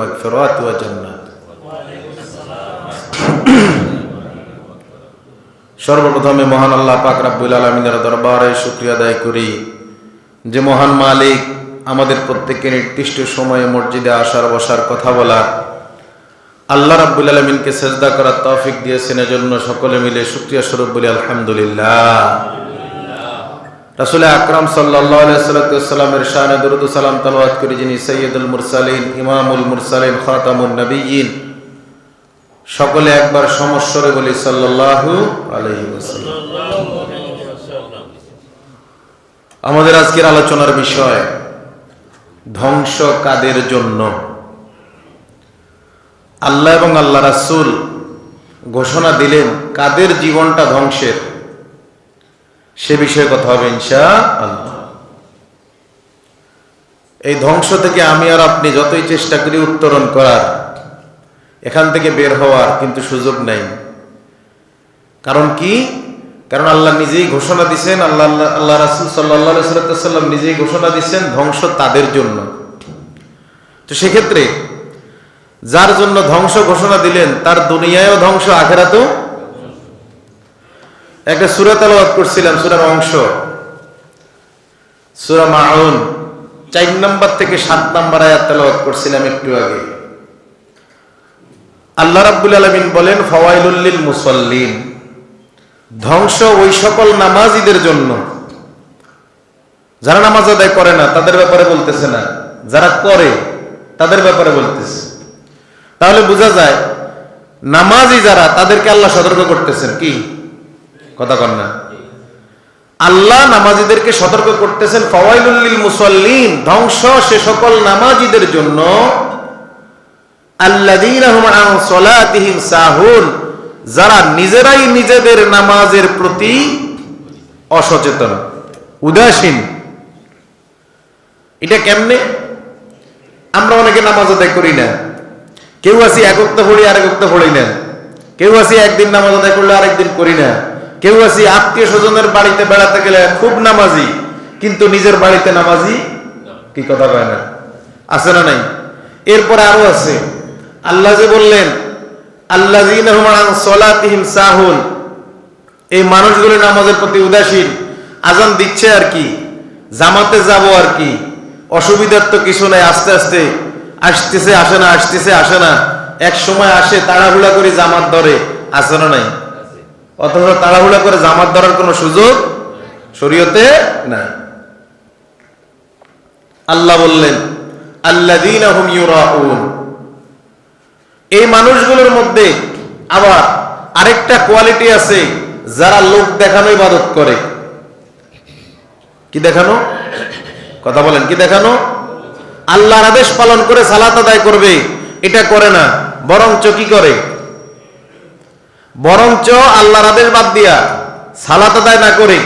মাগফিরাত ওয়া জান্নাত। সর্বপ্রথমে মহান আল্লাহ পাক রব্বুল আলামিনের দরবারে শুকরিয়া আদায় করি যে মহান মালিক আমাদের প্রত্যেককে নির্দিষ্ট সময়ে মসজিদে আসার বসার কথা বলার, আল্লাহ রাব্বুল আলামিনকে সিজদা করার তৌফিক দিয়েছেন। এজন্য সকলে মিলে শুকরিয়া স্বরূপ বলি আলহামদুলিল্লাহ। রাসূল আকরাম সাল্লাল্লাহু আলাইহি ওয়াসাল্লামের শানে দরুদ ও সালাম তেলাওয়াত করি যিনি সাইয়্যিদুল মুরসালিন, ইমামুল মুরসালিন, খাতামুন নবিয়্যিন। সকলে একবার সমস্বরে বলি সাল্লাল্লাহু আলাইহি ওয়াসাল্লাম। আমাদের আজকের আলোচনার বিষয় ধ্বংস কাদের জন্য। আল্লাহ এবং আল্লাহ রাসূল ঘোষণা দিলেন কাদের জীবনটা ধ্বংসের, সে বিষয়ে কথা হবে ইনশাআল্লাহ। এই ধ্বংস থেকে আমি আর আপনি যতই চেষ্টা করি উত্তরণ করার, এখান থেকে বের হওয়ার কিন্তু সুযোগ নাই। কারণ কি? কারণ আল্লাহ নিজেই ঘোষণা দিচ্ছেন, আল্লাহ রাসূল সাল্লাল্লাহু আলাইহি ওয়াসাল্লাম নিজেই ঘোষণা দিচ্ছেন ধ্বংস তাদের জন্য। তো সেক্ষেত্রে যার জন্য ধ্বংস ঘোষণা দিলেন তার দুনিয়ায়ও ধ্বংস, আখিরাতেও। একটা সূরা তেলাওয়াত করছিলাম, সূরার অংশ সূরা মাউন 4 নম্বর থেকে 7 নম্বর আয়াত তেলাওয়াত করছিলাম একটু আগে। আল্লাহ রাব্বুল আলামিন বলেন ফাওয়াইলুল লিল মুসাল্লিন, ধ্বংস ওই সকল নামাজীদের জন্য যারা নামাজ আদায় করে না তাদের ব্যাপারে বলতেছে না, যারা করে তাদের ব্যাপারে বলতেছে। তাহলে বোঝা যায় নামাজি যারা তাদেরকে আল্লাহ সতর্ক করতেছেন। কি কথা কন না? আল্লাহ নামাজীদেরকে সতর্ক করতেছেন ফাওয়াইলুল লিল মুসাল্লিন, ধ্বংস সে সকল নামাজীদের জন্য আল্লাযীনা হুম আন সালাতিহিম সাহুন, যারা নিজেরাই নিজেদের নামাজের প্রতি অসচেতন, উদাসীন। এটা কেমনে? আমরা অনেকে নামাজ আদায় করি না, কেউ আছি এক ওয়াক্ত পড়ি আর এক ওয়াক্ত পড়ি না, কেউ আছি একদিন নামাজ আদায় করলে আরেকদিন করি না, কেউ আছি আত্মীয় স্বজনের বাড়িতে বেড়াতে গেলে খুব নামাজি কিন্তু নিজের বাড়িতে নামাজি কি কথা কয় না, আছে না নাই? এরপরে আরো আছে, আল্লাহ যে বললেন আল্লাযীনা হুম আন সালাতিহিম সাহুন, এই মানুষগুলো নামাজের প্রতি উদাসীন। আজান দিচ্ছে আর কি, জামাতে যাব আর কি, অসুবিধার তো কিছু নাই, আস্তে আস্তে আসতেছে আসে না, আসতেছে আসে না, এক সময় আসে তাড়াহুড়া করে জামাত ধরে, আছে না নাই? অথচ তাড়াহুড়া করে জামাত ধরার কোনো সুযোগ শরীয়তে নাই। আল্লাহ বললেন আল্লাযীনা হুম ইউরাউন, এই মানুষগুলোর মধ্যে আবার আরেকটা কোয়ালিটি আছে, যারা লোক দেখানো ইবাদত করে। কি দেখানো? কথা বলেন, কি দেখানো? আল্লাহর আদেশ পালন করে সালাত আদায় করবে, এটা করে না, বরঞ্চ কি করে? বরঞ্চ আল্লাহর আদেশ বাদ দিয়া সালাত আদায় না করে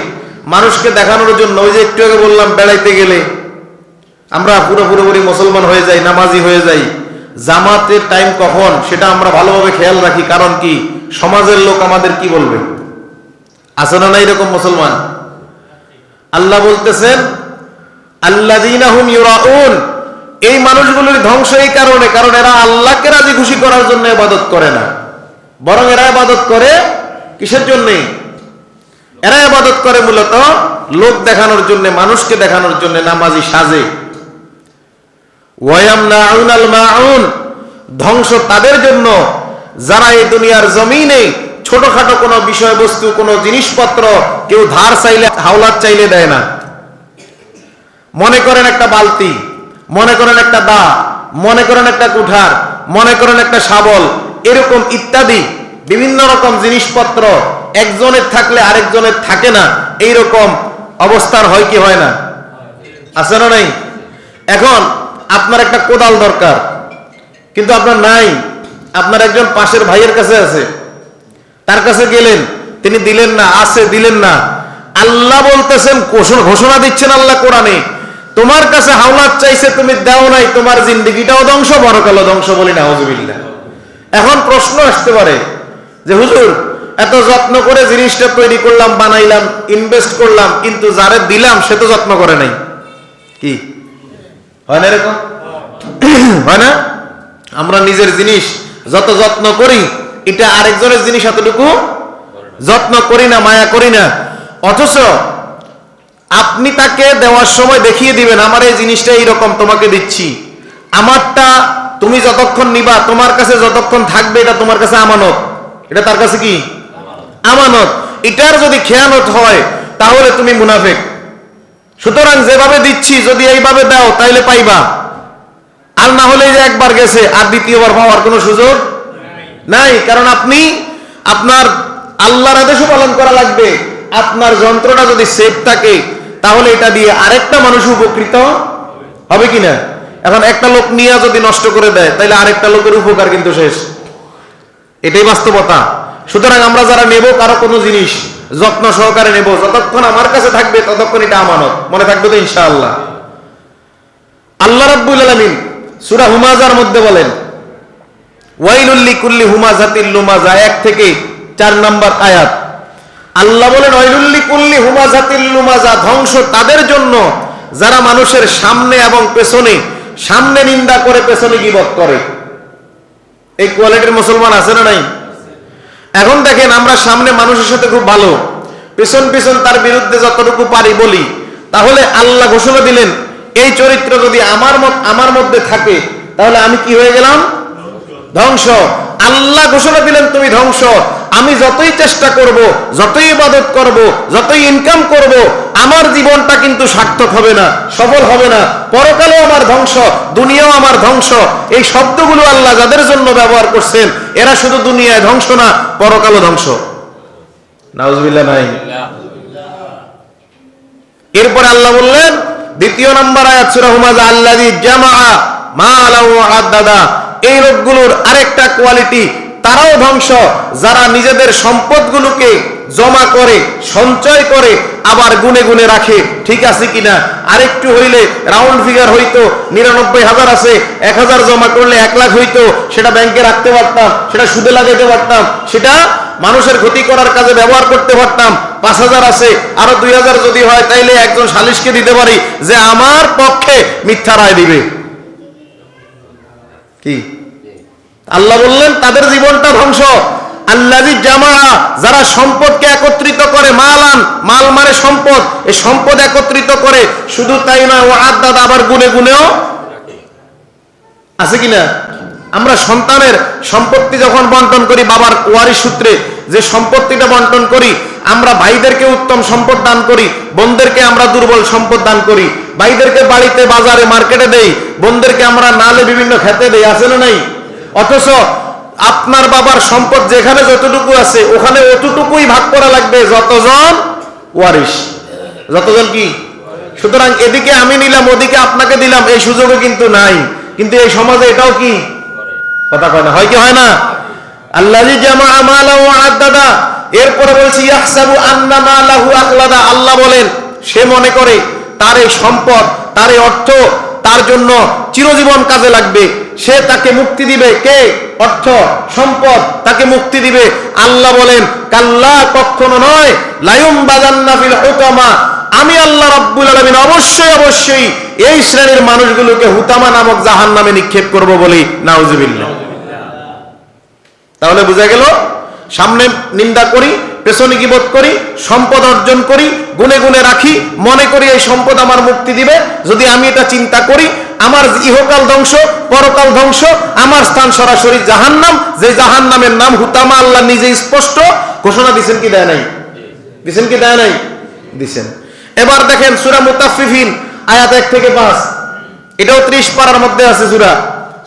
মানুষকে দেখানোর জন্য, ওই যে একটু আগে বললাম বেড়াইতে গেলে আমরা পুরোপুরি মুসলমান হয়ে যাই, নামাজি হয়ে যাই, জামাতের টাইম কখন সেটা আমরা ভালোভাবে খেয়াল রাখি। কারণ কি? সমাজের লোক আমাদের কি বলবে, আছে না না এরকম মুসলমান? আল্লাহ বলতেছেন আল্লাযীনা হুম ইউরাউন, এই মানুষগুলোর ধ্বংস এই কারণে, কারণ এরা আল্লাহকে রাজি খুশি করার জন্য ইবাদত করে না, বরং এরা ইবাদত করে কিসের জন্য? এরা ইবাদত করে মূলত লোক দেখানোর জন্য, মানুষকে দেখানোর জন্য নামাজি সাজে। ওয়ায়ামনাউনাল মাউন, ধ্বংস তাদের জন্য যারা এই দুনিয়ার জমিনে ছোটখাটো কোনো বিষয়বস্তু, কোনো জিনিসপত্র কেউ ধার চাইলে, হাওলাত চাইলে দেয় না। মনে করেন একটা বালতি, মনে করেন একটা দা, মনে করেন একটা কুঠার, মনে করেন একটা শাবল, এরকম ইত্যাদি বিভিন্ন রকম জিনিসপত্র একজনের থাকলে আরেকজনের থাকে না, এইরকম অবস্থার হয় কি হয় না? আছে না নাই? এখন আপনার একটা কোদাল দরকার কিন্তু আপনার নাই, আপনার একজন পাশের ভাইয়ের কাছে আছে, তার কাছে গেলেন, তিনি দিলেন না, আছে দিলেন না। আল্লাহ বলতেছেন, ঘোষণা দিচ্ছেন আল্লাহ কোরআনে, তোমার কাছে হাওলাত চাইছে, তুমি দাও নাই, তোমার জিন্দেগিটাও ধ্বংস, পরকালও ধ্বংস। বলি নাউযুবিল্লাহ। এখন প্রশ্ন আসতে পারে যে হুজুর এত যত্ন করে জিনিসটা তৈরি করলাম, বানাইলাম, ইনভেস্ট করলাম, কিন্তু যারে দিলাম সে তো যত্ন করে নাই। কি হয় না এরকম? হয় না? আমরা নিজের জিনিস যত যত্ন করি, এটা আরেকজনের জিনিস এতটুকু যত্ন করি না, মায়া করি না। অথচ আপনি তাকে দেওয়ার সময় দেখিয়ে দিবেন, আমার এই জিনিসটা এইরকম, তোমাকে দিচ্ছি। আমারটা তুমি যতক্ষণ নিবা, তোমার কাছে যতক্ষণ থাকবে, এটা তোমার কাছে আমানত, এটা তার কাছে কি আমানত। এটার যদি খেয়ানত হয় তাহলে তুমি মুনাফিক। সুতরাং যেভাবে দিচ্ছি যদি এইভাবে দাও তাইলে পাইবা, আর না হলে যে একবার গেছে আর দ্বিতীয়বার পাওয়ার কোনো সুযোগ নাই। কারণ আপনি আপনার আল্লাহর আদেশও পালন করা লাগবে। আপনার যন্ত্রটা যদি সেফ থাকে তাহলে এটা দিয়ে আরেকটা মানুষ উপকৃত হবে কিনা। এখন একটা লোক নিয়ে যদি নষ্ট করে দেয় তাহলে আরেকটা লোকের উপকার কিন্তু শেষ, এটাই বাস্তবতা। সুতরাং আমরা যারা নেব কারো কোনো জিনিস যত্ন সহকারে নেব, যতক্ষণ আমার কাছে থাকবে ততক্ষণ এটা আমানত, মনে থাকবে তো ইনশাআল্লাহ। আল্লাহ রাব্বুল আলামিন সূরা হুমাযার মধ্যে বলেন, ওয়াইলুল লিকুল্লি হুমাযাতিল লুমাযা, 1 থেকে 4 নম্বর আয়াত। আল্লাহ বলেন ওয়াইলুল লিকুল্লি হুমাযাতিল লুমাযা, ধ্বংস তাদের জন্য যারা মানুষের সামনে এবং পেছনে, সামনে নিন্দা করে পেছনে গীবত করে। এই কোয়ালিটির মুসলমান আছে না নাই? এখন দেখেন, আমরা সামনে মানুষের সাথে খুব ভালো, পেছন পেছন তার বিরুদ্ধে যতটুকু পারি বলি। তাহলে আল্লাহ ঘোষণা দিলেন, এই চরিত্র যদি আমার মধ্যে থাকে তাহলে আমি কি হয়ে গেলাম? ধ্বংস। আল্লাহ ঘোষণা দিলেন তুমি ধ্বংস। আমি যতই চেষ্টা করব, যতই ইবাদত করব, যতই ইনকাম করব, আমার জীবনটা কিন্তু সার্থক হবে না, সফল হবে না। পরকালেও আমার ধ্বংস, দুনিয়াও আমার ধ্বংস। এই শব্দগুলো আল্লাহ যাদের জন্য ব্যবহার করছেন, এরা শুধু দুনিয়ায় ধ্বংস না, পরকালও ধ্বংস। নাউজুবিল্লাহ নাই। এরপর আল্লাহ বললেন, 2 নম্বর আয়াত সূরা হুমাযা, আল্লাযী জামাআ মালান ওয়া আদ্দাদা। এই লোকগুলোর আরেকটা কোয়ালিটি, তারাও ধ্বংস, যারা নিজেদের সম্পদগুলোকে জমা করে, সঞ্চয় করে, আবার গুনে গুনে রাখে ঠিক আছে কিনা। আরেকটু হইলে রাউন্ড ফিগার হইতো 99,000 আছে, 1000 জমা করলে 1 লাখ হইতো, সেটা ব্যাংকে রাখতে পারতাম, সেটা সুদে লাগাইতে পারতাম, সেটা মানুষের ক্ষতি করার কাজে ব্যবহার করতে পারতাম। 5000 আছে, আরো 2000 যদি হয় তাইলে একজন সালিশকে দিতে পারি যে আমার পক্ষে মিথ্যা রায় দিবে। কি আল্লাহ বললেন তাদের জীবনটা ধ্বংস। আল্লাযী জামাআ, যারা সম্পদকে একত্রিত করে, মালান, মাল মানে সম্পদ, এই সম্পদ একত্রিত করে, শুধু তাই নয় ও আদ্দাদা, আবার গুনে গুনেও আছে কিনা। আমরা সন্তানের সম্পত্তি যখন বন্টন করি, বাবার ওয়ারিশ সূত্রে যে সম্পত্তিটা বন্টন করি, আমরা ভাইদেরকে উত্তম সম্পদ দান করি, বোনদেরকে আমরা দুর্বল সম্পদ দান করি। ভাইদেরকে বাড়িতে, বাজারে, মার্কেটে দেই, বোনদেরকে আমরা নালে বিভিন্ন খেতে দেই, আছে না নাই? অথচ আপনার বাবার সম্পদ যেখানে যতটুকু আছে ওখানে অতটুকুই ভাগ করা লাগবে, যতজন ওয়ারিশ, যতজন কি। সুতরাং এদিকে আমি নিলাম, ওদিকে আপনাকে দিলাম, এই সুযোগও কিন্তু নাই। কিন্তু এই সমাজে এটাও কি কথা কয় না, হয় কি হয় না? আল্লাযী জামাআ মালান ওয়া আদ্দাদা। এরপরে বলছি ইয়াহসাবু আন্না মালাহু আখলাদা। আল্লাহ বলেন সে মনে করে তার এই সম্পদ, তার এই অর্থ তার জন্য চিরজীবন কাজে লাগবে, সে তাকে মুক্তি দিবে। কে? অর্থ, সম্পদ তাকে মুক্তি দিবে। আল্লাহ বলেন কাল্লা, কখনো নয়, লায়ুমবাযান্না ফিল হুতামা। আমি আল্লাহ রাব্বুল আলামিন অবশ্যই অবশ্যই এই শ্রেণীর মানুষগুলোকে হুতামা নামক জাহান্নামে নিক্ষেপ করব বলি। নাউজুবিল্লাহ। তাহলে বোঝা গেল, সামনে নিন্দা করি, পেছনে গীবত করি, সম্পদ অর্জন করি, গুনে গুনে রাখি, মনে করি এই সম্পদ আমার মুক্তি দিবে। যদি আমি এটা চিন্তা করি, আমার ইহকাল ধ্বংস, পরকাল ধ্বংস, আমার স্থান সরাসরি জাহান্নাম, যে জাহান্নামের নাম হুতামা। আল্লাহ নিজে স্পষ্ট ঘোষণা দিবেন কি দেয় নাই? দিবেন কি দেয় নাই? দিবেন। এবার দেখেন সূরা মুতাফফিফিন আয়াত 1 থেকে 5, এটাও 30 পারার মধ্যে আছে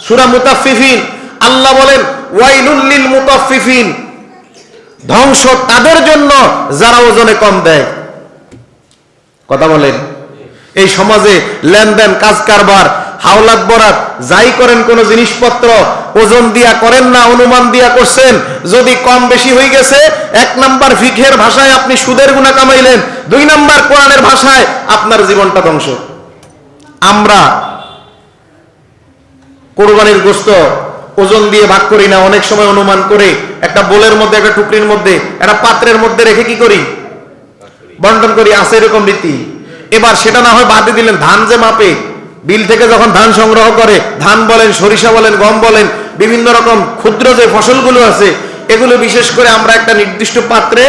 সূরা মুতাফফিফিন। আল্লাহ বলেন ওয়াইলুল লিল মুতাফফিফিন, ধ্বংস তাদের জন্য যারা ওজনে কম দেয়। কথা বলেন, এই সমাজে লেনদেন, কাজ কারবার, হাওলাত বরাত যাই করেন, কোন জিনিসপত্র ওজন দিয়া করেন না, অনুমান দিয়া করছেন। যদি কম বেশি হয়ে গেছে, 1 নাম্বার ফিকহের ভাষায় আপনি সুদের গুনাহ কামাইলেন, 2 নাম্বার কোরআনের ভাষায় আপনার জীবনটা ধ্বংস। আমরা কুরবানির গোশত ওজন দিয়ে ভাগ করি না, অনেক সময় অনুমান করে একটা বোলের মধ্যে, একটা টুকরির মধ্যে, একটা পাত্রের মধ্যে রেখে কি করি? বন্টন করি। আছে এরকম রীতি। এবার সেটা না হয় বাদে দিলেন, ধান যে মাপে বিল থেকে যখন ধান সংগ্রহ করে, ধান বলেন, সরিষা বলেন, গম বলেন, বিভিন্ন রকম ক্ষুদ্র যে ফসলগুলো আছে, এগুলো বিশেষ করে আমরা একটা নির্দিষ্ট পাত্রে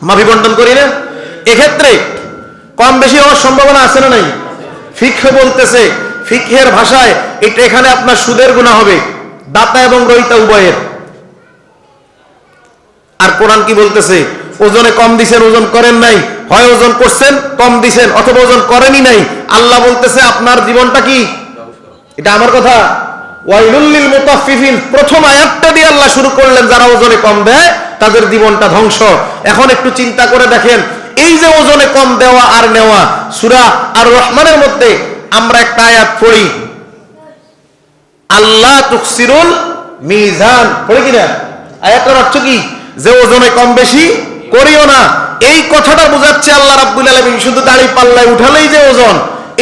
মাফি বন্টন করি না? এক্ষেত্রে কম বেশি হওয়ার সম্ভাবনা আছে না নাই? ফিকহ বলতেছে, ফিকহের ভাষায় এটা এখানে আপনার সুদের গুনাহ হবে, দাতা এবং রহিতা উভয়ের। আর কোরআন কি বলতেছে? ওজনে কম দিছেন, ওজন করেন নাই, হয় ওজন করছেন কম দিছেন অথবা ওজন করেনই নাই, আল্লাহ বলতেছে আপনার জীবনটা কি? এটা আমার কথা। ওয়াইলুল লিল মুতাফফিফিন, প্রথম আয়াতটা দিয়ে আল্লাহ শুরু করলেন, যারা ওজনে কম দেয় তাদের জীবনটা ধ্বংস। এখন একটু চিন্তা করে দেখেন, এই যে ওজনে কম দেওয়া আর নেওয়া, সূরা আর রহমানের মধ্যে আমরা একটা আয়াত পড়ি, আল্লাহ তুকসিরুল মিজান, পড়ি কিনা? আয়াতটার অর্থ কি? যে ওজনে কম বেশি করিও না। এই কথাটা বোঝাচ্ছে আল্লাহ রাব্বুল আলামিন শুধু দাড়ি পাল্লায় উঠালেই যে ওজন,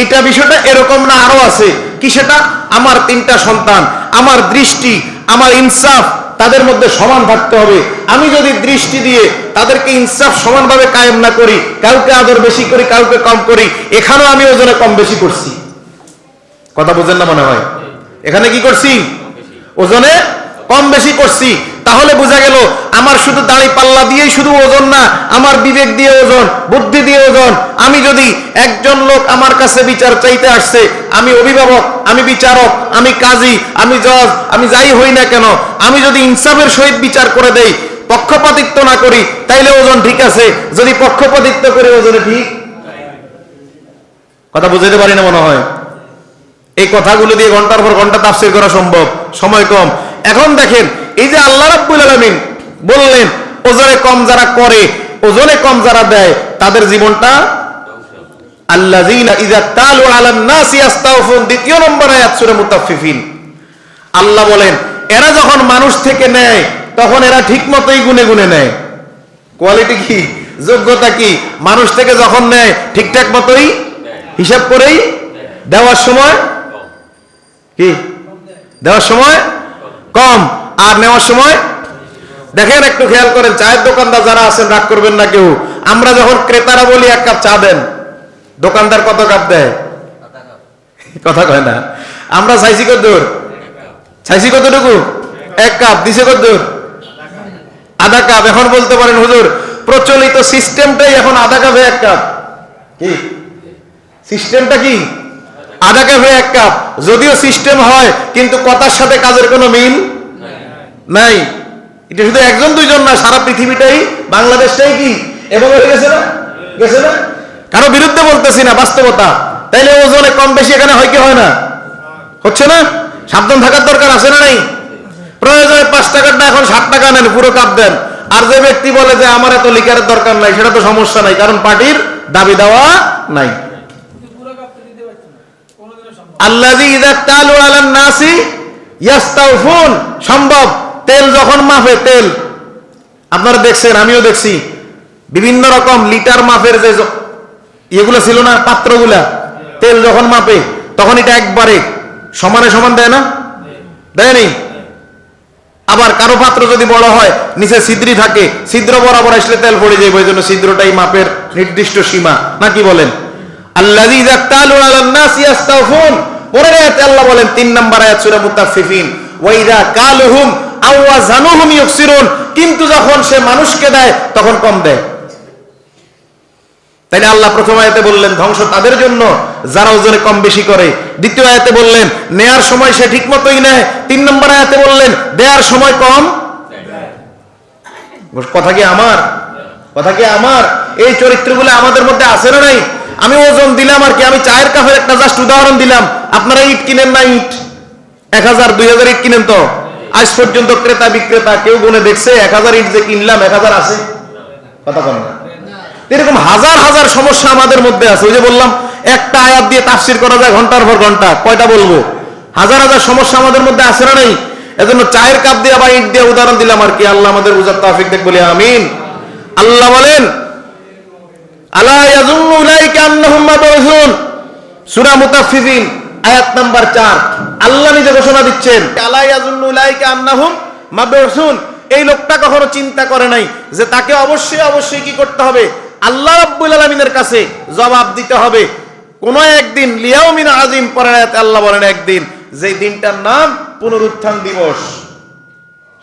এটা বিষয়টা এরকম না, আরো আছে। কি সেটা? আমার 3টা সন্তান, আমার দৃষ্টি, আমার ইনসাফ তাদের মধ্যে সমান থাকতে হবে। আমি যদি দৃষ্টি দিয়ে তাদেরকে ইনসাফ সমানভাবে কায়েম না করি, কাউকে আদর বেশি করি, কাউকে কম করি, এখানেও আমি ওজনে কম বেশি করছি। কথা বুঝেন না মনে হয়? এখানে কি করছি? ওজনে কম বেশি করছি। তাহলে বোঝা গেল আমার শুধু দাড়ি পাল্লা দিয়েই শুধু ওজন না, আমার বিবেক দিয়ে ওজন, বুদ্ধি দিয়ে ওজন। আমি যদি একজন লোক আমার কাছে বিচার চাইতে আসছে, আমি অভিভাবক, আমি বিচারক, আমি কাজী, আমি জজ, আমি যাই হই না কেন, আমি যদি ইনসাফের সহিত বিচার করে দেই, পক্ষপাতিত্ব না করি, তাইলে ওজন ঠিক আছে। যদি পক্ষপাতিত্ব করে ওজনে ঠিক, কথা বুঝাইতে পারি না মনে হয়? এই কথাগুলো দিয়ে ঘন্টার পর ঘন্টা তাফসীর করা সম্ভব, সময় কম। এখন দেখেন, এই যে আল্লাহ রাব্বুল আলামিন বললেন ওজনে কম যারা করে, ওজনে কম যারা দেয়, তাদের জীবনটা আল্লাযীনা ইযা তালু আলান নাসি ইস্তাওফুন, 2 নম্বর আয়াত সূরা মুতাফফিফিন। আল্লাহ বলেন এরা যখন মানুষ থেকে নেয় তখন এরা ঠিকমতোই গুনে গুনে নেয়। কোয়ালিটি কি, যোগ্যতা কি? মানুষ থেকে যখন নেয় ঠিকঠাক মতোই হিসাব করেই দেওয়ার সময় কি? দেওয়ার সময় কম আর নেওয়ার সময়। দেখেন একটু খেয়াল করেন, চায়ের দোকানদার যারা আছেন রাগ করবেন না কেউ, আমরা যখন ক্রেতারা বলি 1 কাপ চা দেন, দোকানদার কত কাপ দেয়? কথা কয় না। আমরা চাইছি কতদূর? চাইছি কতটুকু? 1 কাপ। দিছে কতদূর? আধা কাপ। এখন বলতে পারেন হুজুর প্রচলিত সিস্টেমটাই এখন আধা কাপে 1 কাপ। কি সিস্টেমটা? কি আধা কাপে 1 কাপ? যদিও সিস্টেম হয় কিন্তু কথার সাথে কাজের কোনো মিল নাই। এটা শুধু 1-2 না, সারা পৃথিবীটাই, বাংলাদেশটাই কি এবং হয়ে গেছে না? গেছে না? কারো বিরুদ্ধে বলতেছি না, বাস্তবতা। তাইলে ওজনে কম বেশি এখানে হয় কি হয় না? হচ্ছে না? সাবধান থাকার দরকার আছে না নাই? প্রয়োজনে 5 টাকাটা এখন 60 টাকা নেন, পুরো কাপ দেন। আর যে ব্যক্তি বলে যে আমার এত লিকারের দরকার নাই, সেটা তো সমস্যা নাই, কারণ পার্টির দাবি দেওয়া নাই। আল্লাযী ইযা তালু আলান নাসি ইস্তাওফুন, সম্ভব। তেল যখন মাপে, তেল আপনারা দেখছেন, আমিও দেখছি, বিভিন্ন রকম লিটার মাপের যে এগুলো ছিল না, পাত্রগুলা, তেল যখন মাপে তখন এটা একবারে সমানে সমান দেয় না? দেয়নি? আবার কারো পাত্র যদি বড় হয়, নিচে ছিদ্র থাকে, ছিদ্র বরাবর আসলে তেল পড়ে যাবে, ওই জন্য ছিদ্রটাই মাপের নির্দিষ্ট সীমা, নাকি বলেন? আল্লাযী ইযা তালু আলান নাসি ইস্তাওফুন। পরের আয়াতে আল্লাহ বলেন, 3 নম্বর আয়াত সূরা মুতাফফিফিন, ওয়া ইযা কালুহুম আও ওয়াজানুহুম ইউকসিরুন, কিন্তু যখন সে মানুষকে দেয় তখন কম দেয়। তাইলে আল্লাহ প্রথম আয়াতে বললেন ধ্বংস তাদের জন্য যারা ওজনে কম বেশি করে। দ্বিতীয় আয়াতে বললেন নেয়ার সময় সে ঠিক মতোই নেয়। 3 নম্বর আয়াতে বললেন দেয়ার সময় কম। কথা কি আমার? কথা কি আমার? এই চরিত্রগুলো আমাদের মধ্যে আছে না নাই? আমি ওজন দিলাম আর কি, আমি চায়ের কাপের একটা জাস্ট উদাহরণ দিলাম। আপনারা ইট কিনেন না? ইট 1000 2000 ইট কিনেন তো? আজ পর্যন্ত ক্রেতা বিক্রেতা কেউ গুনে দেখছে 1000 ইট যে কিনলাম 1000 আছে? কথা বলেন না। এরকম হাজার হাজার সমস্যা আমাদের মধ্যে আছে। ওই যে বললাম একটা আয়াত দিয়ে তাফসীর করা যায় ঘন্টার পর ঘন্টা, কয়টা বলবো? হাজার হাজার সমস্যা আমাদের মধ্যে আছে না নাই? এজন্য চায়ের কাপ দিয়ে বা ইট দিয়ে উদাহরণ দিলাম আর কি। আল্লাহ আমাদের বুঝার তৌফিক দেখ, বলি আমিন। আল্লাহ বলেন আলা ইয়াযুন্নু উলাইকা আন্নাহুম মাবউসুন, সূরা মুতাফফিফিন আয়াত নাম্বার 4। আল্লাহ নিজে ঘোষণা দিচ্ছেন আলা ইয়াযুন্নু উলাইকা আন্নাহুম মাবউসুন। এই লোকটা কখনো চিন্তা করে নাই যে তাকে অবশ্যই অবশ্যই কি করতে হবে? আল্লাহ রাব্বুল আলামিনের কাছে জবাব দিতে হবে। কোন একদিন, লিয়াউমিন আজিম পরের আয়াতে আল্লাহ বলেন একদিন, যে দিনটার নাম পুনরুত্থান দিবস।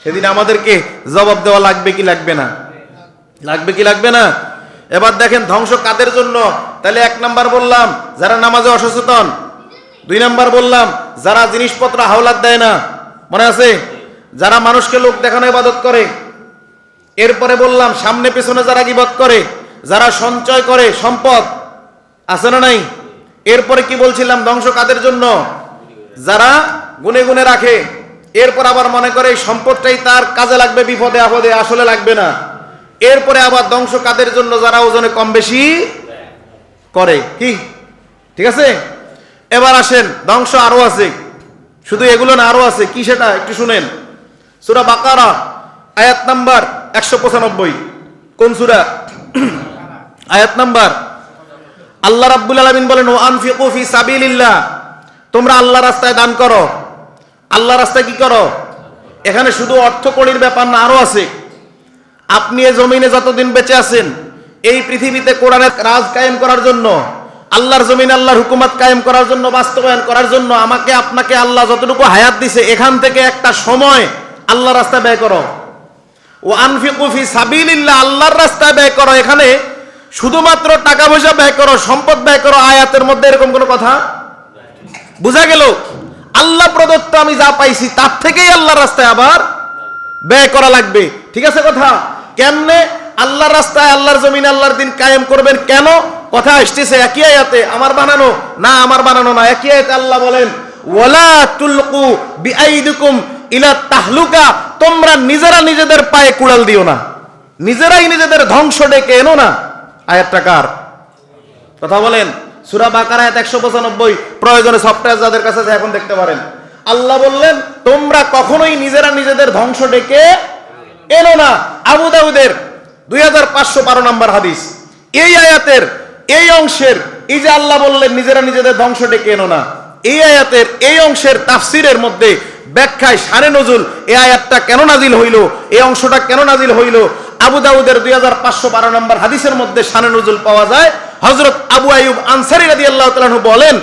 সেদিন আমাদেরকে জবাব দেওয়া লাগবে কি লাগবে না? লাগবে কি লাগবে না? এবার দেখেন ধ্বংস কাদের জন্য। তাহলে 1 নাম্বার বললাম যারা নামাজে অসচেতন, 2 নাম্বার বললাম যারা জিনিসপত্র হাওলাত দেয় না, মনে আছে? যারা মানুষকে লোক দেখানো ইবাদত করে। এরপরে বললাম সামনে পেছনে যারা গীবত করে, যারা সঞ্চয় করে সম্পদ, আছে না নাই? এরপরে কি বলছিলাম ধ্বংস কাদের জন্য? যারা গুনে গুনে রাখে, এরপর আবার মনে করে এই সম্পদটাই তার কাজে লাগবে বিপদে আপদে, আসলে লাগবে না। এরপরে আবার ধ্বংস কাদের জন্য? যারা ওজনে কম বেশি করে। কি ঠিক আছে? এবার আসেন, ধ্বংস আরো আছে, শুধু এগুলো না, আরো আছে। কি সেটা একটু শুনেন। সূরা বাকারা আয়াত নাম্বার 195। কোন সূরা? আয়াত নাম্বার। আল্লাহ রাব্বুল আলামিন বলেন, ও আনফিকু ফি সাবিলিল্লাহ, তোমরা আল্লাহর রাস্তায় দান করো। আল্লাহর রাস্তায় কি করো? এখানে শুধু অর্থকড়ির ব্যাপার না, আরো আছে। আপনি এই জমিনে যতদিন বেঁচে আছেন, এই পৃথিবীতে কোরআনের রাজ কায়েম করার জন্য, আল্লাহর জমিনে আল্লাহর হুকুমত কায়েম করার জন্য, বাস্তবায়ন করার জন্য আমাকে আপনাকে আল্লাহ যতটুকু হায়াত দিছে, এখান থেকে একটা সময় আল্লাহর রাস্তায় ব্যয় করো। ও আনফিকু ফি সাবিলিল্লাহ, আল্লাহর রাস্তায় ব্যয় করো। এখানে শুধুমাত্র টাকা পয়সা ব্যয় করো, সম্পদ ব্যয় করো, আয়াতের মধ্যে এরকম কোনো কথা বোঝা গেল? আল্লাহ প্রদত্ত আমি যা পাইছি তার থেকেই আল্লাহর রাস্তায় আবার ব্যয় করা লাগবে। ঠিক আছে কথা? কেমনে আল্লাহর রাস্তায়, আল্লাহর জমিনে আল্লাহর দিন কায়েম করবেন? কেন? কথা আসতেছে একই আয়াতে। আমার বানানো না, আমার বানানো না, একই আয়াতে আল্লাহ বলেন, ওয়ালা তুলকু বিআইদিকুম ইলা তাহলুকা, তোমরা নিজেরা নিজেদের পায়ে কুড়াল দিও না, নিজেরাই নিজেদের ধ্বংস ডেকে এনো না। আয়াতটা কার কথা বলেন? সূরা বাকারা আয়াত 195। প্রয়োজনে সফটওয়্যার যাদের কাছে আছে এখন দেখতে পারেন। আল্লাহ বললেন তোমরা কখনোই নিজেরা নিজেদের ধ্বংস ডেকে এনো না। আবু দাউদের 2512 নম্বর হাদিস। এই আয়াতের এই অংশের, এই যে আল্লাহ বললেন নিজেরা নিজেদের ধ্বংস ডেকে এনো না, এই আয়াতের এই অংশের তাফসিরের মধ্যে ব্যাখ্যায় শানে নজুল, এই আয়াতটা কেন নাজিল হইল, এই অংশটা কেন নাজিল হইল, আবু দাউদের 2512 নম্বর হাদিসের মধ্যে শানে নজুল পাওয়া যায়। হযরত আবু আইয়ুব আনসারী রাদিয়াল্লাহু তাআলা বলেন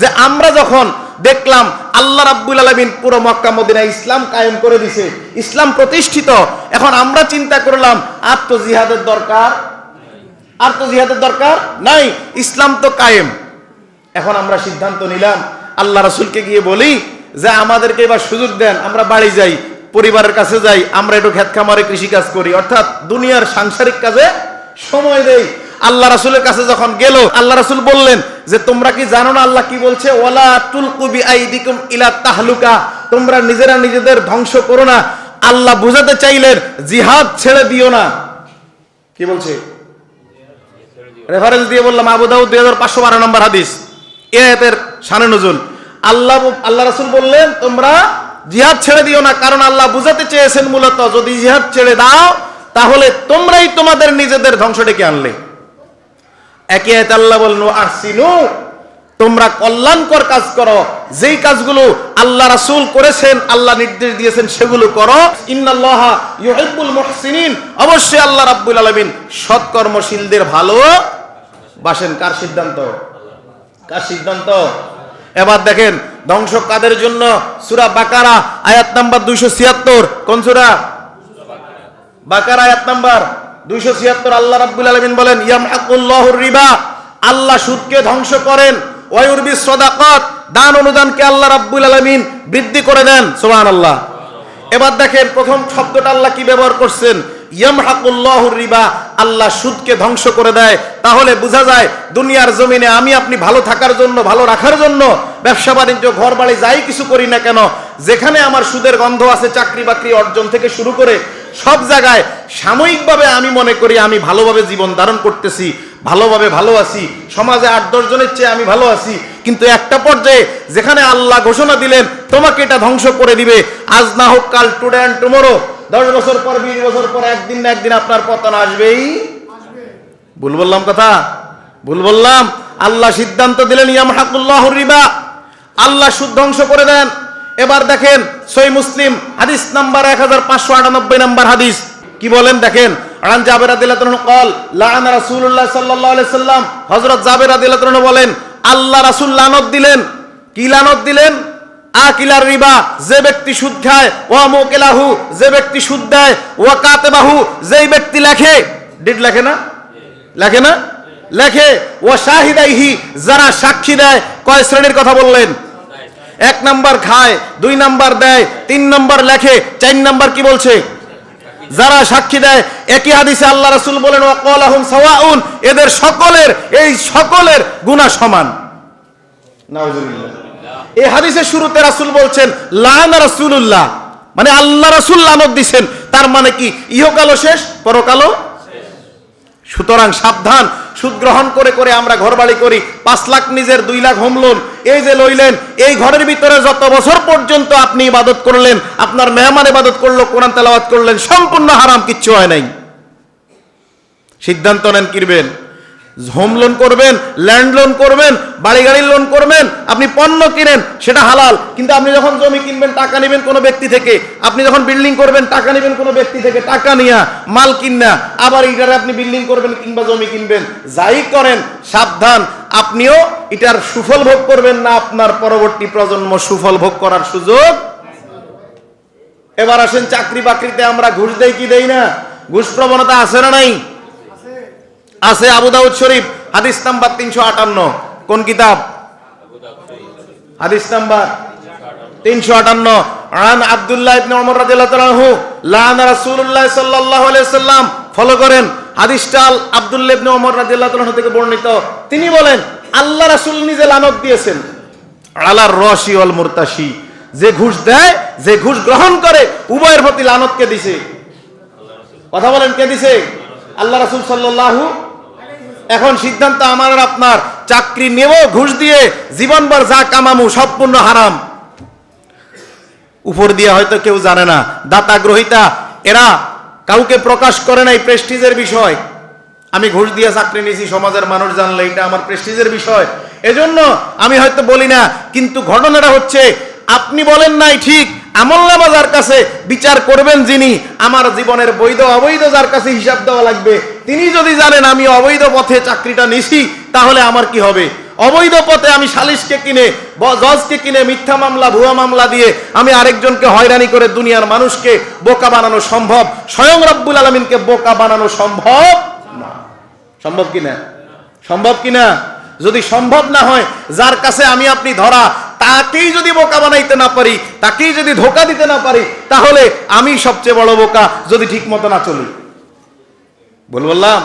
যে আমরা যখন দেখলাম আল্লাহ রাব্বুল আলামিন পুরো মক্কা মদিনায় ইসলাম কায়েম করে দিয়েছে, ইসলাম প্রতিষ্ঠিত, এখন আমরা চিন্তা করলাম আর তো জিহাদের দরকার, আর তো জিহাদের দরকার নাই, ইসলাম তো কায়েম। এখন আমরা সিদ্ধান্ত নিলাম আল্লাহ রাসূলকে গিয়ে বলি যে আমাদেরকে এবার সুযোগ দেন, আমরা বাড়ি যাই, পরিবারের কাছে যাই, আমরা একটু ক্ষেত খামারে কৃষি কাজ করি, অর্থাৎ দুনিয়ার সাংসারিক কাজে সময় দেই। আল্লাহ রাসূলের কাছে যখন গেল, আল্লাহ রাসূল বললেন যে তোমরা কি জানো না আল্লাহ কি বলছে? ওয়ালা তুলকু বিআইদিকুম ইলা তাহলুকা, তোমরা নিজেরা নিজেদের ধ্বংস করো না। আল্লাহ বুঝাতে চাইলেন জিহাদ ছেড়ে দিও না। কি বলছে? রেফারেন্স দিয়ে বললাম আবু দাউদ 2512 নম্বর হাদিস, এই আয়াতের শানে নজুল। আল্লাহ রাসূল বললেন তোমরা জিহাদ ছেড়ে দিও না, কারণ আল্লাহ বুঝাতে চেয়েছেন মূলত যদি জিহাদ ছেড়ে দাও তাহলে তোমরাই তোমাদের নিজেদের ধ্বংস ডেকে আনলে। একই আয়াতে আল্লাহ বললেন আহসিনু, তোমরা কল্যাণকর কাজ করো, যেই কাজগুলো আল্লাহ রাসূল করেছেন, আল্লাহ নির্দেশ দিয়েছেন সেগুলো করো। ইন্নাল্লাহা ইউহিব্বুল মুহসিনিন, অবশ্যই আল্লাহ রাব্বুল আলামিন সৎকর্মশীলদের ভালোবাসেন। কার সিদ্ধান্ত? কার সিদ্ধান্ত? এবার দেখেন ধ্বংস কাদের জন্য? সূরা বাকারা আয়াত নাম্বার 276। কোন সূরা? বাকারা আয়াত নাম্বার 276। আল্লাহ রাব্বুল আলামিন বলেন ইয়ামহাকুল্লাহুর রিবা, আল্লাহ সুদকে ধ্বংস করেন, ওয়া ইউরবিস সাদাকাত, দান অনুদানকে আল্লাহ রাব্বুল আলামিন বৃদ্ধি করে দেন। সুবহানাল্লাহ। এবার দেখেন প্রথম শব্দটা আল্লাহ কি ব্যবহার করছেন? ইয়ামহাকুল্লাহুর রিবা, আল্লাহ সুদকে ধ্বংস করে দেয়। তাহলে বোঝা যায় দুনিয়ার জমিনে আমি আপনি ভালো থাকার জন্য, ভালো রাখার জন্য ব্যবসা বাণিজ্য ঘর বাড়ি যাই কিছু করি না কেন, যেখানে আমার সুদের গন্ধ আছে, চাকরি বাকরি অর্জন থেকে শুরু করে সব জায়গায় সাময়িকভাবে আমি মনে করি আমি ভালোভাবে জীবন ধারণ করতেছি, ভালোভাবে ভালো আছি, সমাজে 8-10 জনের চেয়ে আমি ভালো আছি। কিন্তু একটা পর্যায়ে যেখানে আল্লাহ ঘোষণা দিলেন তোমাকে এটা ধ্বংস করে দিবে, আজ না হোক কাল, টুডে অ্যান্ড টুমরো, 10 বছর পর 20 বছর পর একদিন না একদিন আপনার পতন আসবেই। ভুল বললাম কথা? ভুল বললাম? আল্লাহ সিদ্ধান্ত দিলেন ইয়ামহাকুল্লাহুর রিবা, আল্লাহ সুদ ধ্বংস করে দেন। এবার দেখেন সহিহ মুসলিম হাদিস নাম্বার 1598 নম্বর হাদিস কি বলেন দেখেন। আন জাবের রাদিয়াল্লাহু আনহু قال লাআনা রাসূলুল্লাহ সাল্লাল্লাহু আলাইহি সাল্লাম, হযরত জাবের রাদিয়াল্লাহু আনহু বলেন আল্লাহ রাসূল লানত দিলেন। কি লানত দিলেন? আকিলার রিবা, যে ব্যক্তি সুদ খায়, ওয়া মুকিলাহু, যে ব্যক্তি সুদ দেয়, ওয়া কাতিবাহু, যেই ব্যক্তি লেখে, ডিড লেখে না, লেখে না, লেখে, ওয়া শাহিদাইহি, যারা সাক্ষী দেয়। কয় শ্রেণীর কথা বললেন? 1 নাম্বার খায়, 2 নাম্বার দেয়, 3 নাম্বার লেখে, 4 নাম্বার কি বলছে? যারা সাক্ষী দেয়। একই হাদিসে আল্লাহ রাসূল বলেন ওয়া ক্বালাহুম সাওয়াউন, এদের সকলের, এই সকলের গুনাহ সমান। নাউজুবিল্লাহ। এই হাদিসের শুরুতে রাসূল বলছেন লানা রাসূলুল্লাহ, মানে আল্লাহ রাসূল লানত দিবেন। তার মানে কি? ইহকালও শেষ, পরকালও শেষ। সুতরাং সাবধান। সুদ গ্রহণ করে করে আমরা ঘরবাড়ি করি, 5 লাখ নিজের, 2 লাখ হোম লোন, এই যে লইলেন, এই ঘরের ভিতরে যত বছর পর্যন্ত আপনি ইবাদত করলেন, আপনার মেহমান ইবাদত করলো, কোরআন তেলাওয়াত করলেন, সম্পূর্ণ হারাম, কিচ্ছু হয় নাই। সিদ্ধান্ত নেন কিরবেন। হোম লোন করবেন, ল্যান্ড লোন করবেন, বাড়ি গাড়ির লোন করবেন, আপনি পণ্য কিনেন, সেটা হালাল। কিন্তু আপনি যখন জমি কিনবেন, টাকা নেবেন কোনো ব্যক্তি থেকে, আপনি যখন বিল্ডিং করবেন, টাকা নেবেন কোনো ব্যক্তি থেকে, টাকা নিয়া মাল কিনা, আবার এটারে আপনি বিল্ডিং করবেন কিংবা জমি কিনবেন, যাই করেন সাবধান, আপনিও এটার সুফল ভোগ করবেন না, আপনার পরবর্তী প্রজন্ম সুফল ভোগ করার সুযোগ। এবার আসেন, চাকরি বাকরিতে আমরা ঘুষ দেই কি দেই না? ঘুষ প্রবণতা আছে না নাই? আছে। আবু দাউদ শরীফ হাদিস নাম্বার 358। কোন কিতাব? হাদিস নাম্বার 358। আন আব্দুল্লাহ ইবনে ওমর রাদিয়াল্লাহু তাআলা আনহু লানা রাসূলুল্লাহ সাল্লাল্লাহু আলাইহি ওয়াসাল্লাম, ফলো করেন হাদিসটা আব্দুল্লাহ ইবনে ওমর রাদিয়াল্লাহু তাআলা থেকে বর্ণিত। তিনি বলেন আল্লাহ রাসূল নিজে লানত দিয়েছেন আলার রশি ওয়াল মুরতাশি, যে ঘুষ দেয়, যে ঘুষ গ্রহণ করে, উভয়ের প্রতি লানত কে দিছে? কথা বলেন, কে দিছে? আল্লাহ রাসূল সাল্লাল্লাহু। এখন সিদ্ধান্ত আমার আর আপনার, চাকরি নেব ঘুষ দিয়ে, জীবনভর যা কামামু সম্পূর্ণ হারাম। উপর দিয়ে হয়তো কেউ জানে না, দাতা গ্রহিতা এরা কাউকে প্রকাশ করে নাই, প্রেস্টিজের বিষয়। আমি ঘুষ দিয়ে চাকরি নিয়েছি, সমাজের মানুষ জানলে এটা আমার প্রেস্টিজের বিষয়, এজন্য আমি হয়তো বলি না। কিন্তু ঘটনাটা হচ্ছে, আপনি বলেন নাই ঠিক, আমলনামা যার কাছে বিচার করবেন যিনি, আমার জীবনের বৈধ অবৈধ যার কাছে হিসাব দেওয়া লাগবে, তিনি যদি জানেন আমি অবৈধ পথে চাকরিটা নিছি, তাহলে আমার কি হবে? অবৈধ পথে আমি সালিশকে কিনে, জজকে কিনে, মিথ্যা মামলা, ভুয়া মামলা দিয়ে আমি আরেকজনকে হয়রানি করে দুনিয়ার মানুষকে বোকা বানানো সম্ভব? স্বয়ং রব্বুল আলামিনকে বোকা বানানো সম্ভব না। সম্ভব কিনা? সম্ভব কিনা? যদি সম্ভব না হয়, যার কাছে আমি আপনি ধরা, তাকেই যদি বোকা বানাইতে না পারি, তাকেই যদি ধোকা দিতে না পারি, তাহলে আমি সবচেয়ে বড় বোকা, যদি ঠিক মতো না চলি। বললাম।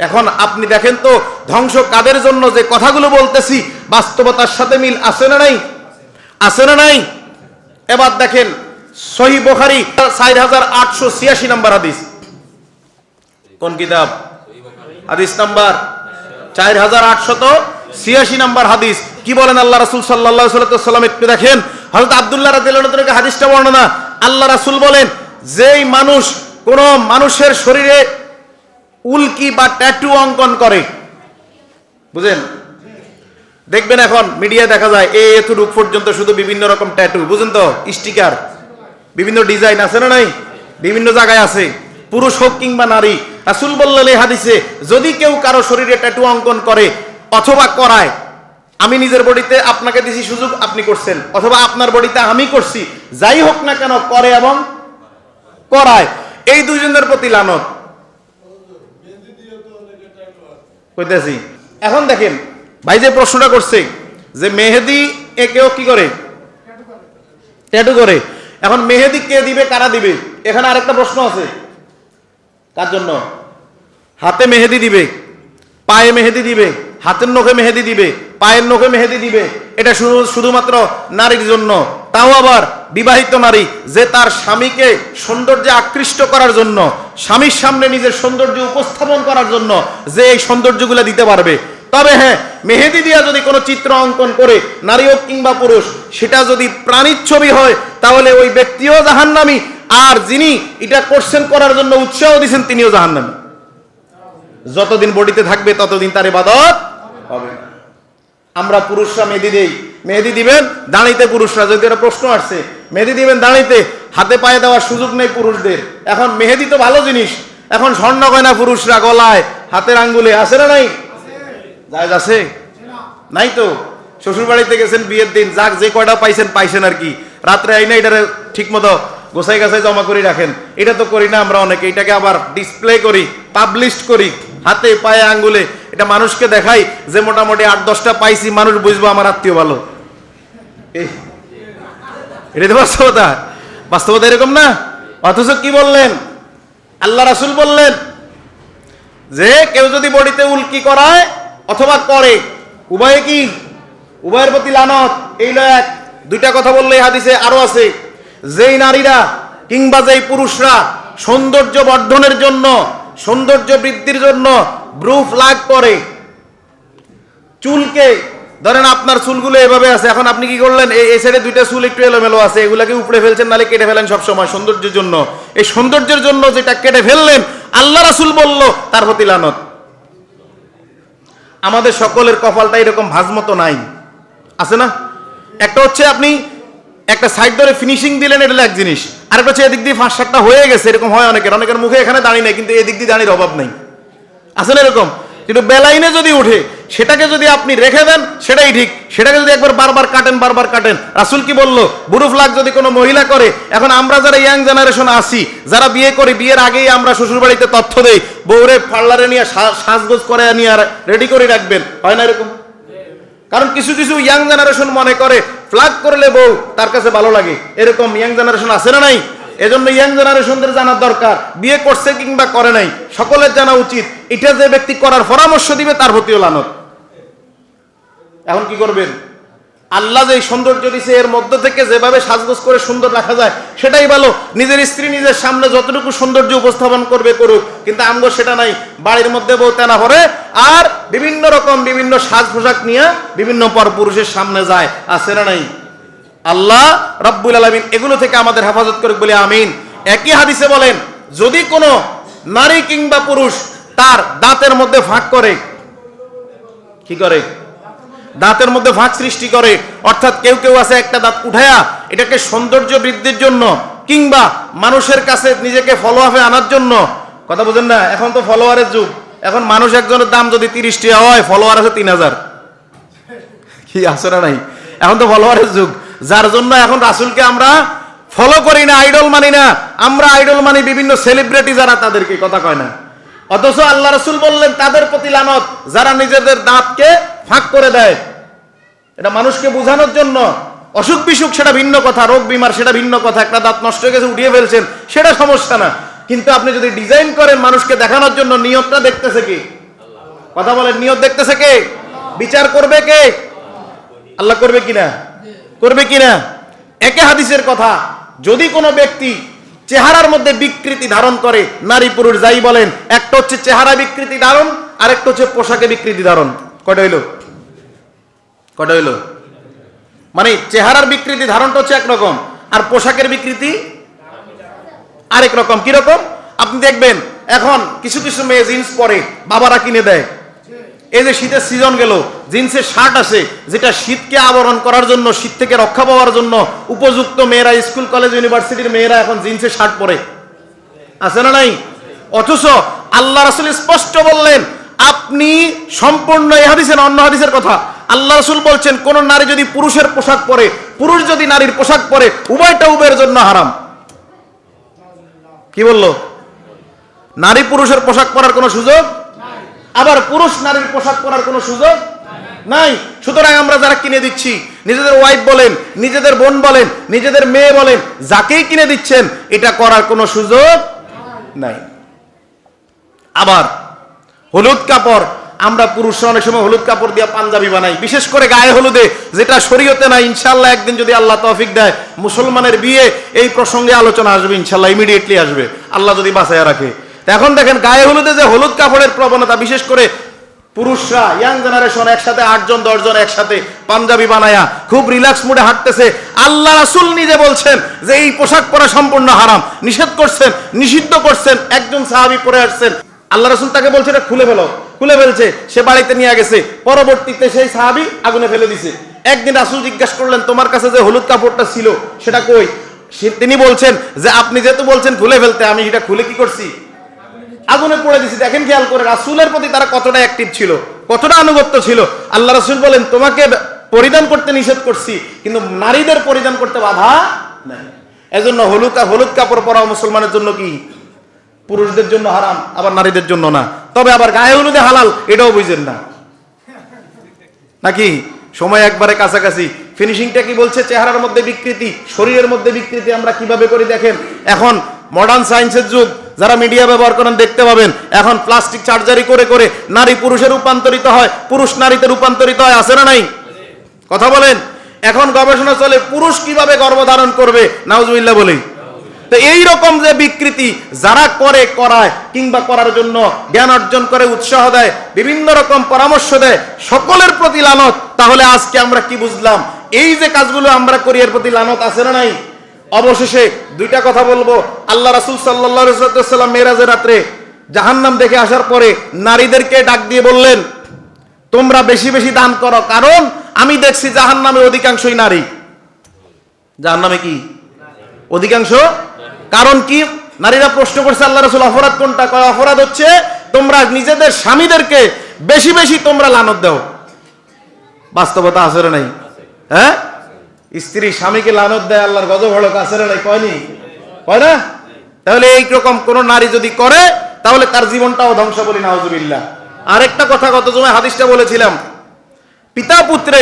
এখন আপনি দেখেন তো, ধ্বংস কাদের জন্য? যে কথাগুলো বলতেছি বাস্তবতার সাথে মিল আছে না নাই? আছে না নাই? এবার দেখেন সহিহ বুখারী 4886 নম্বর হাদিস। কোন কিতাব? হাদিস নাম্বার 4886 নম্বর হাদিস। কি বলেন আল্লাহ রাসূল সাল্লাল্লাহু আলাইহি ওয়াসাল্লাম? একটু দেখেন, হযরত আব্দুল্লাহ রাদিয়াল্লাহু আনহু থেকে হাদিসটা বর্ণনা। আল্লাহ রাসূল বলেন, যেই মানুষ কোন মানুষের শরীরে উল্কি বা ট্যাটু অঙ্কন করে, বুঝেন, দেখবেন এখন মিডিয়ায় দেখা যায় এতটুকু পর্যন্ত শুধু বিভিন্ন রকম ট্যাটু, বুঝেন তো, স্টিকার, বিভিন্ন ডিজাইন আছে না নাই? বিভিন্ন জায়গায় আছে, পুরুষ হোক কিংবা নারী। রাসূল বললেন এই হাদিসে, যদি কেউ কারো শরীরে ট্যাটু অঙ্কন করে অথবা করায়, আমি নিজের বডিতে আপনাকে দিছি সুযোগ, আপনি করছেন, অথবা আপনার বডিতে আমি করছি, যাই হোক না কেন, করে এবং করায়, এই দুইজনের প্রতি লানত। কইতেছি। এখন দেখেন ভাই যে প্রশ্নটা করছে যে মেহেদি একেও কি করে? ট্যাটু করে। এখন মেহেদি কে দিবে, কারা দিবে? এখানে আরেকটা প্রশ্ন আছে, কার জন্য? হাতে মেহেদি দিবে, পায়ে মেহেদি দিবে, হাতের নখে মেহেদি দিবে, পায়ের নখে মেহেদি দিবে, এটা শুধুমাত্র নারীর জন্য। তাও আবার বিবাহিত নারী, যে তার স্বামীকে সৌন্দর্যে আকৃষ্ট করার জন্য, স্বামীর সামনে নিজের সৌন্দর্য উপস্থাপন করার জন্য যে এই সৌন্দর্যগুলো দিতে পারবে। তবে হ্যাঁ, মেহেদি দিয়া যদি কোনো চিত্র অঙ্কন করে, নারী হোক কিংবা পুরুষ, সেটা যদি প্রাণীর ছবি হয়, তাহলে ওই ব্যক্তিও জাহান্নামী, আর যিনি এটা করছেন করার জন্য উৎসাহ দিয়েছেন তিনিও জাহান্নামী। যতদিন বডিতে থাকবে ততদিন তার ইবাদত হবে না। আমরা পুরুষরা মেহেদি দেই, মেহেদি দিবেন দাঁড়িতে পুরুষরা, যদি একটা প্রশ্ন আসছে, মেহেদি দিবেন দাঁড়িতে, হাতে পায়ে দেওয়ার সুযোগ নেই পুরুষদের। এখন মেহেদি তো ভালো জিনিস, এখন স্বর্ণ গয়না পুরুষরা গলায়, হাতের আঙ্গুলে, আছে না নাই? জায়েজ আছে? নাই তো। শ্বশুর বাড়িতে গেছেন বিয়ের দিন, যাক যে কয়টা পাইছেন আর কি, রাত্রে আইনা এটারে ঠিক মতো গোছাই গাছাই জমা করে রাখেন। এটা তো করি না আমরা অনেকে, এটাকে আবার ডিসপ্লে করি, পাবলিশ করি হাতে পায়ে আঙ্গুলে, এটা মানুষকে দেখাই যে মোটামুটি 8-10টা পাইছি, মানুষ বুঝবো আমার আত্মীয় ভালো। এটা তো বাস্তবতা, বাস্তবতা এরকম না। অথচ কি বললেন আল্লাহ রাসূল? বললেন যে কেউ যদি বডিতে উল্কি করায় অথবা করে, উভয়ে কি? উভয়ের প্রতি লানত। এই এক দুইটা কথা বললে হাদিসে আরো আছে, যেই নারীরা কিংবা যেই পুরুষরা সৌন্দর্য বর্ধনের জন্য, সৌন্দর্য বৃদ্ধির জন্য ব্রু ফ্ল্যাগ করে, চুলকে, ধরেন আপনার চুলগুলো এভাবে আছে, এখন আপনি কি করলেন, এই সাইডে দুইটা চুল একটু এলোমেলো আছে, এগুলাকে উপড়ে ফেলছেন, নালে কেটে ফেলেন সবসময় সৌন্দর্যের জন্য। এই সৌন্দর্যের জন্য যেটা কেটে ফেললেন, আল্লাহ রাসূল বলল তার প্রতি লানত। আমাদের সকলের কপালটা এরকম ভাজমতো নাই, আছে না? একটা হচ্ছে আপনি একটা সাইড ধরে ফিনিশিং দিলেন, এটা এক জিনিস, আরেকটা হচ্ছে এদিক দিয়ে 5-7টা হয়ে গেছে, এরকম হয় অনেকের মুখে এখানে দাঁড়িয়ে নেই, কিন্তু এদিক দিয়ে দাঁড়িয়ে অভাব নেই, আছে না এরকম? কিন্তু বেলাইনে যদি উঠে, সেটাকে যদি আপনি রেখে দেন সেটাই ঠিক, সেটাকে যদি একবার বারবার কাটেন। রাসূল কি বলল? বুরু ফ্ল্যাগ যদি কোনো মহিলা করে, এখন আমরা যারা ইয়াং জেনারেশন আছি, যারা বিয়ে করি, বিয়ের আগেই আমরা শ্বশুর বাড়িতে তথ্য দেই, বউরে পার্লারে নিয়ে সাজগোজ করে নিয়ে রেডি করে রাখবেন, হয় না এরকম? কারণ কিছু কিছু ইয়াং জেনারেশন মনে করে ফ্ল্যাগ করলে বউ তার কাছে ভালো লাগে, এরকম ইয়াং জেনারেশন আছে না নাই? এজন্য ইয়াং জেনারেশনদের জানার দরকার, বিয়ে করছে কিংবা করে নাই, সকলের জানা উচিত। এটা যে ব্যক্তি করার পরামর্শ দিবে তার প্রতিও লানত। এখন কি করবেন? আল্লাহ যে সৌন্দর্য দিছে, এর মধ্য থেকে যেভাবে সাজগোজ করে সুন্দর রাখা যায় সেটাই ভালো। নিজের স্ত্রী নিজের সামনে যতটুকু সৌন্দর্য উপস্থাপন করবে করুক, কিন্তু আমগো সেটা নাই। বাড়ির মধ্যে বউ তেনা ভরে আর বিভিন্ন রকম বিভিন্ন সাজ পোশাক নিয়ে বিভিন্ন পরপুরুষের সামনে যায়, আছে না নাই? আল্লাহ রাব্বুল আলামিন এগুলো থেকে আমাদের হেফাজত করুক বলে আমিন। একই হাদিসে বলেন, যদি কোনো নারী কিংবা পুরুষ তার দাঁতের মধ্যে ফাঁক করে, কি করে? দাঁতের মধ্যে ফাঁক সৃষ্টি করে, অর্থাৎ কেউ আছে একটা দাঁত উঠায়া এটাকে সৌন্দর্য বৃদ্ধির জন্য কিংবা মানুষের কাছে নিজেকে ফলোআপে আনার জন্য, কথা বুঝেন না? এখন তো ফলোয়ারের যুগ, এখন মানুষ একজনের দাম যদি 30 টাকা হয়, ফলোয়ার আছে 3000, কি আছে না নাই? এখন তো ফলোয়ারের যুগ, যার জন্য এখন রাসূলকে আমরা ফলো করি না, আইডল মানি না। আমরা আইডল মানি বিভিন্ন সেলিব্রিটি যারা, তাদেরকে, কথা কয় না। অথচ আল্লাহ রাসূল বললেন তাদের প্রতি লানত যারা নিজেদের দাঁতকে ফাঁক করে দেয়। এটা মানুষকে বোঝানোর জন্য। অসুখ বিসুখ সেটা ভিন্ন কথা, রোগ বিমার সেটা ভিন্ন কথা, একটা দাঁত নষ্ট হয়ে গেছে উঠিয়ে ফেলছেন সেটা সমস্যা না, কিন্তু আপনি যদি ডিজাইন করেন মানুষকে দেখানোর জন্য, নিয়তটা দেখতেছে কে? কথা বলেন, নিয়ত দেখতেছে কে? বিচার করবে কে? আল্লাহ করবে কিনা? করবে কিনা? একে হাদিসের কথা, যদি কোনো ব্যক্তি চেহারার মধ্যে বিকৃতি ধারণ করে, নারী পুরুষ যাই বলেন, একটা হচ্ছে চেহারা বিকৃতি ধারণ, আরেকটা হচ্ছে পোশাকে বিকৃতি ধারণ। কটা হইল? মানে চেহারার বিকৃতি ধারণটা হচ্ছে একরকম, আর পোশাকের বিকৃতি আরেক রকম। কিরকম? আপনি দেখবেন এখন কিছু কিছু মেয়ে জিন্স পরে, বাবারা কিনে দেয়। এই যে শীতের সিজন গেল, জিন্সের শার্ট আছে যেটা শীতকে আবরণ করার জন্য, শীত থেকে রক্ষা পাওয়ার জন্য উপযুক্ত। মেয়েরা, স্কুল কলেজ ইউনিভার্সিটির মেয়েরা এখন জিন্সের শার্ট পরে, আছে না নাই? অথচ আল্লাহ রাসূল স্পষ্ট বললেন, আপনি সম্পূর্ণ, এই হাদিসের অন্য হাদিসের কথা, আল্লাহ রাসূল বলছেন কোন নারী যদি পুরুষের পোশাক পরে, পুরুষ যদি নারীর পোশাক পরে, উভয়টা উভয়ের জন্য হারাম। কি বললো? নারী পুরুষের পোশাক পরার কোনো সুযোগ, আবার পুরুষ নারীর পোশাক পরার কোনো সুযোগ নাই। সুতরাং আমরা যারা কিনে দিচ্ছি, নিজেদের ওয়াইফ বলেন, নিজেদের বোন বলেন, নিজেদের মেয়ে বলেন, যাকেই কিনে দিচ্ছেন, এটা করার কোনো সুযোগ নাই। আবার হলুদ কাপড়, আমরা পুরুষরা অনেক সময় হলুদ কাপড় দিয়ে পাঞ্জাবি বানাই, বিশেষ করে গায়ে হলুদে, যেটা শরীয়তে নাই। ইনশাআল্লাহ একদিন যদি আল্লাহ তৌফিক দেয়, মুসলমানের বিয়ে এই প্রসঙ্গে আলোচনা আসবে, ইনশাআল্লাহ ইমিডিয়েটলি আসবে, আল্লাহ যদি বাঁচায় রাখে। এখন দেখেন গায়ে হলুদে যে হলুদ কাপড়ের প্রবণতা, বিশেষ করে পুরুষরা, ইয়াং জেনারেশন একসাথে 8 জন 10 জন একসাথে পাঞ্জাবি বানায়া খুব রিল্যাক্স মুডে হাঁটতেছে। আল্লাহ রাসূল নিজে বলছেন যে এই পোশাক পরা সম্পূর্ণ হারাম, নিষেধ করছেন, নিষিদ্ধ করছেন। একজন সাহাবী পরে আসছেন, আল্লাহ রাসূল তাকে বলছে এটা খুলে ফেলো, খুলে ফেলছে, সে বাড়িতে নিয়ে গেছে, পরবর্তীতে সেই সাহাবী আগুনে ফেলে দিছে। একদিন রাসূল জিজ্ঞাসা করলেন, তোমার কাছে যে হলুদ কাপড়টা ছিল সেটা কই? তিনি বলছেন যে আপনি যেহেতু বলছেন খুলে ফেলতে, আমি এটা খুলে কি করছি? আগুনে পড়ে দিছি। দেখেন খেয়াল করে রাসূলের প্রতি তারা কতটা অ্যাক্টিভ ছিল, কতটা আনুগত্য ছিল। আল্লাহ রাসূল বলেন তোমাকে পরিধান করতে নিষেধ করছি, কিন্তু নারীদের পরিধান করতে বাধা নাই। এজন্য হলুদ কাপড় পরা মুসলমানের জন্য কি পুরুষদের জন্য হারাম, আবার নারীদের জন্য না। তবে আবার গায়ে হলুদে হালাল, এটাও বুঝেন না নাকি? সময় একবারে কাছাকাছি। ফিনিশিংটা কি বলছে? চেহারার মধ্যে বিকৃতি, শরীরের মধ্যে বিকৃতি আমরা কিভাবে করি দেখেন। এখন মডার্ন সায়েন্সের যুগ, যারা মিডিয়া ব্যবহার করেন দেখতে পাবেন, এখন প্লাস্টিক সার্জারি করে করে নারী পুরুষে রূপান্তরিত হয়, পুরুষ নারীতে রূপান্তরিত হয়, আছে না নাই? কথা বলেন। এখন গবেষণা চলে পুরুষ কিভাবে গর্ভধারণ করবে, নাউজুবিল্লাহ বলি। তো এই রকম যে বিকৃতি যারা করে, করায় কিংবা করার জন্য জ্ঞান অর্জন করে উৎসাহ দেয়, বিভিন্ন রকম পরামর্শ দেয়, সকলের প্রতি লানত। তাহলে আজকে আমরা কি বুঝলাম? এই যে কাজগুলো আমরা করি এর প্রতি লানত আছে না নাই? অবশেষে দুইটা কথা বলবো। আল্লাহ রাসূল সাল্লাল্লাহু আলাইহি ওয়াসাল্লাম মেরাজের রাত্রে জাহান্নাম দেখে আসার পরে নারীদেরকে ডাক দিয়ে বললেন তোমরা বেশি বেশি দান করো, কারণ আমি দেখছি জাহান্নামে অধিকাংশই নারী। জাহান্নামে কি অধিকাংশ? কারণ কি? নারীরা প্রশ্ন করছে আল্লাহ রাসূল অপরাধ কোনটা? কয় অপরাধ হচ্ছে তোমরা নিজেদের স্বামীদেরকে বেশি বেশি তোমরা লানত দাও। বাস্তবতা আছে না নাই? হ্যাঁ, স্ত্রী স্বামীকে লানত দেয়, আল্লাহর গজব হলো, আছে না নাই? কয়নি? কয় না? তাহলে এইরকম কোন নারী যদি করে তাহলে তার জীবনটাও ধ্বংস, বলি নাউজুবিল্লাহ। আরেকটা কথা গত জুমায় হাদিসটা বলেছিলাম, পিতা পুত্রে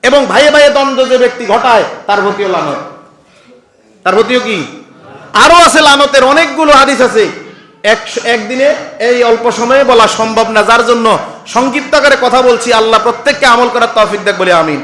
এবং ভাইয়ে ভাইয়ে দ্বন্দ্ব যে ব্যক্তি ঘটায় তার প্রতিও লানত। তার প্রতিও কি? আরো আছে লানতের অনেকগুলো হাদিস আছে, একদিনে এই অল্প সময়ে বলা সম্ভব না, যার জন্য সংক্ষিপ্ত আকারে কথা বলছি। আল্লাহ প্রত্যেককে আমল করার তৌফিক দেখ বলে আমিন।